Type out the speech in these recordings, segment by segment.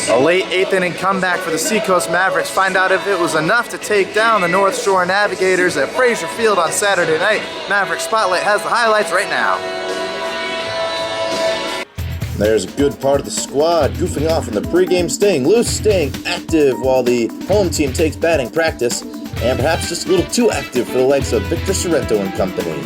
A late 8th inning comeback for the Seacoast Mavericks. Find out if it was enough to take down the North Shore Navigators at Frazier Field on Saturday night. Maverick Spotlight has the highlights right now. There's a good part of the squad goofing off in the pregame, staying loose, staying active while the home team takes batting practice, and perhaps just a little too active for the likes of Victor Sorrento and company.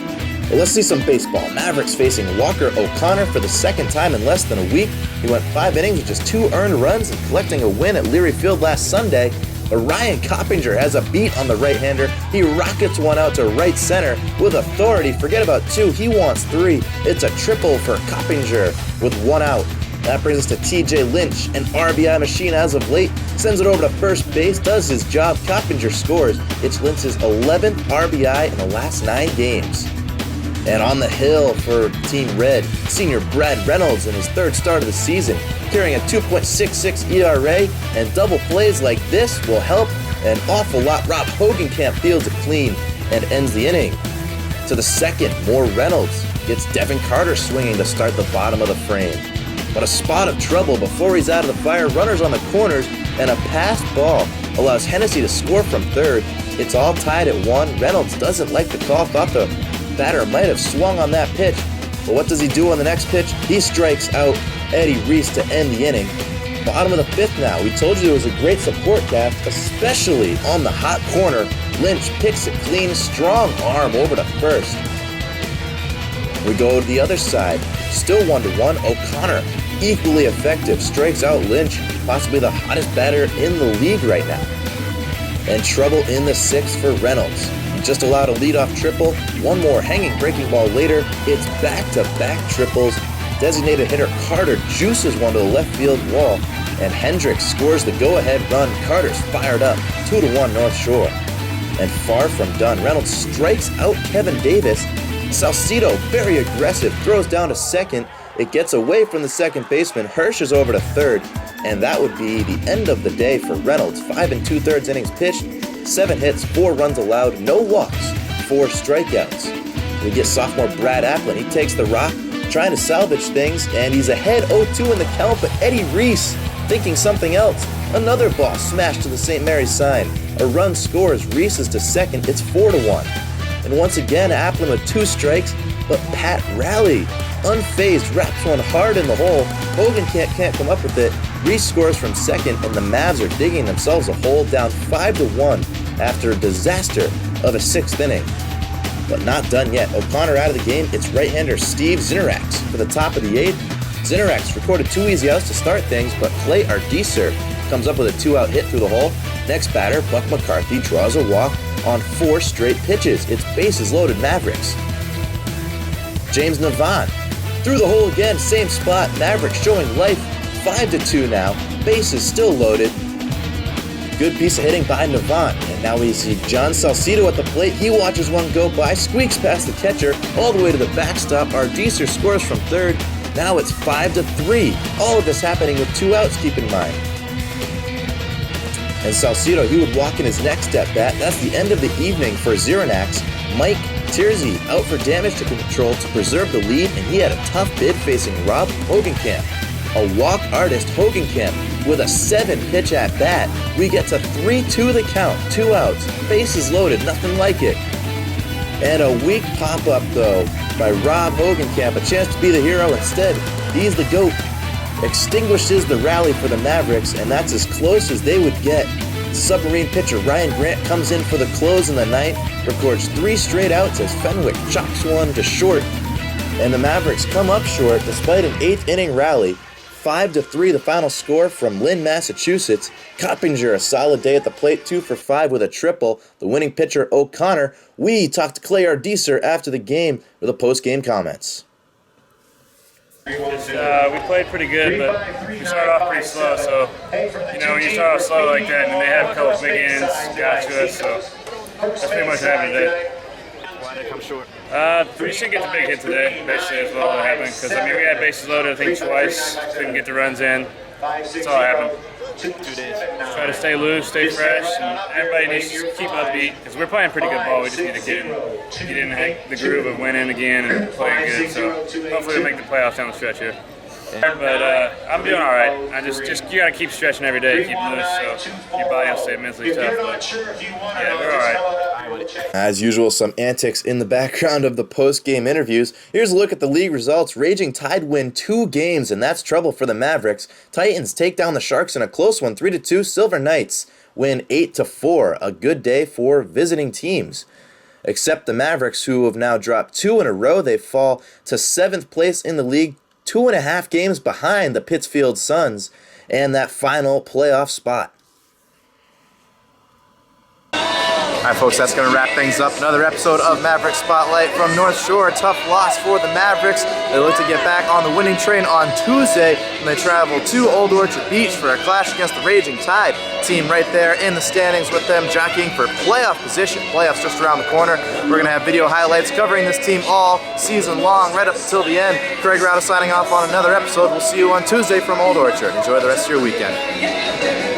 Well, let's see some baseball. Mavericks facing Walker O'Connor for the second time in less than a week. He went 5 innings with just 2 earned runs and collecting a win at Leary Field last Sunday. But Ryan Coppinger has a beat on the right-hander. He rockets one out to right center with authority. Forget about 2, he wants 3. It's a triple for Coppinger with 1 out. That brings us to TJ Lynch, an RBI machine as of late. Sends it over to first base, does his job. Coppinger scores. It's Lynch's 11th RBI in the last 9 games. And on the hill for Team Red, senior Brad Reynolds in his 3rd start of the season, carrying a 2.66 ERA, and double plays like this will help an awful lot. Rob Hogenkamp fields it clean and ends the inning. To the second, more Reynolds gets Devin Carter swinging to start the bottom of the frame. But a spot of trouble before he's out of the fire. Runners on the corners, and a passed ball allows Hennessy to score from 3rd. It's all tied at 1. Reynolds doesn't like the call, thought the batter might have swung on that pitch. But what does he do on the next pitch? He strikes out Eddie Reese to end the inning. Bottom of the 5th now. We told you it was a great support cast, especially on the hot corner. Lynch picks it clean, strong arm over to first. We go to the other side. Still 1-1. O'Connor, equally effective, strikes out Lynch, possibly the hottest batter in the league right now. And trouble in the 6th for Reynolds. He just allowed a leadoff triple. 1 more hanging breaking ball later. It's back-to-back triples. Designated hitter Carter juices one to the left field wall, and Hendricks scores the go-ahead run. Carter's fired up, 2-1 North Shore. And far from done, Reynolds strikes out Kevin Davis. Salcido, very aggressive, throws down to second. It gets away from the second baseman. Hirsch is over to 3rd, and that would be the end of the day for Reynolds. 5 2/3 innings pitched, 7 hits, 4 runs allowed, no walks, 4 strikeouts. We get sophomore Brad Applin. He takes the rock, trying to salvage things, and he's ahead 0-2 in the count, but Eddie Reese thinking something else. Another ball smashed to the St. Mary's sign. A run scores. Reese is to second. It's 4-1. And once again, Applin with 2 strikes, but Pat rallied. Unfazed, wraps one hard in the hole. Hogan can't come up with it. Reese scores from second, and the Mavs are digging themselves a hole, down 5-1 after a disaster of a 6th inning. But not done yet. O'Connor out of the game. It's right-hander Steve Zinerax for the top of the 8th. Zinerax recorded 2 easy outs to start things, but Clay Ardiser comes up with a 2-out hit through the hole. Next batter, Buck McCarthy, draws a walk on 4 straight pitches. It's bases loaded Mavericks. James Navant through the hole again, same spot. Mavericks showing life, 5-2 now. Bases still loaded. Good piece of hitting by Navant. And now we see John Salcido at the plate. He watches one go by, squeaks past the catcher, all the way to the backstop. Ardiser scores from 3rd. Now it's 5-3. All of this happening with 2 outs, keep in mind. And Salcido, he would walk in his next at-bat. That's the end of the evening for Zinerax. Mike Tirzy out for damage to control to preserve the lead, and he had a tough bid facing Rob Hogenkamp. A walk artist, Hogenkamp, with a 7-pitch at-bat. We get to 3-2 the count, 2 outs, bases loaded, nothing like it. And a weak pop-up, though, by Rob Hogenkamp, a chance to be the hero instead. He's the GOAT. Extinguishes the rally for the Mavericks, and that's as close as they would get. Submarine pitcher Ryan Grant comes in for the close in the 9th, records 3 straight outs as Fenwick chops one to short, and the Mavericks come up short despite an 8th inning rally. 5-3 the final score from Lynn, Massachusetts. Coppinger, a solid day at the plate, 2 for 5 with a triple. The winning pitcher O'Connor. We talked to Clay Ardiser after the game with the post-game comments. We played pretty good, but we started off pretty slow. So, when you start off slow like that, and they have a couple of big ends, got to us. So that's pretty much what happened today. Why did it come short? We just didn't get the big hit today, basically, is what happened. Because, we had bases loaded, I think, twice. Couldn't get the runs in. That's all that happened. 2 days. Try to stay loose, stay fresh, and everybody needs to keep upbeat because we're playing pretty good ball. We just need to get in the groove of winning again and playing good. So hopefully we'll make the playoffs down the stretch here. But I'm doing all right. I just you gotta keep stretching every day, keep loose, so your body will stay mentally tough. But yeah, we're all right. As usual, some antics in the background of the post-game interviews. Here's a look at the league results. Raging Tide win 2 games, and that's trouble for the Mavericks. Titans take down the Sharks in a close one, 3-2. Silver Knights win 8-4. A good day for visiting teams. Except the Mavericks, who have now dropped 2 in a row. They fall to 7th place in the league, 2.5 games behind the Pittsfield Suns and that final playoff spot. All right, folks, that's going to wrap things up. Another episode of Maverick Spotlight from North Shore. Tough loss for the Mavericks. They look to get back on the winning train on Tuesday when they travel to Old Orchard Beach for a clash against the Raging Tide. Team right there in the standings with them jockeying for playoff position. Playoffs just around the corner. We're going to have video highlights covering this team all season long, right up until the end. Craig Riotto signing off on another episode. We'll see you on Tuesday from Old Orchard. Enjoy the rest of your weekend.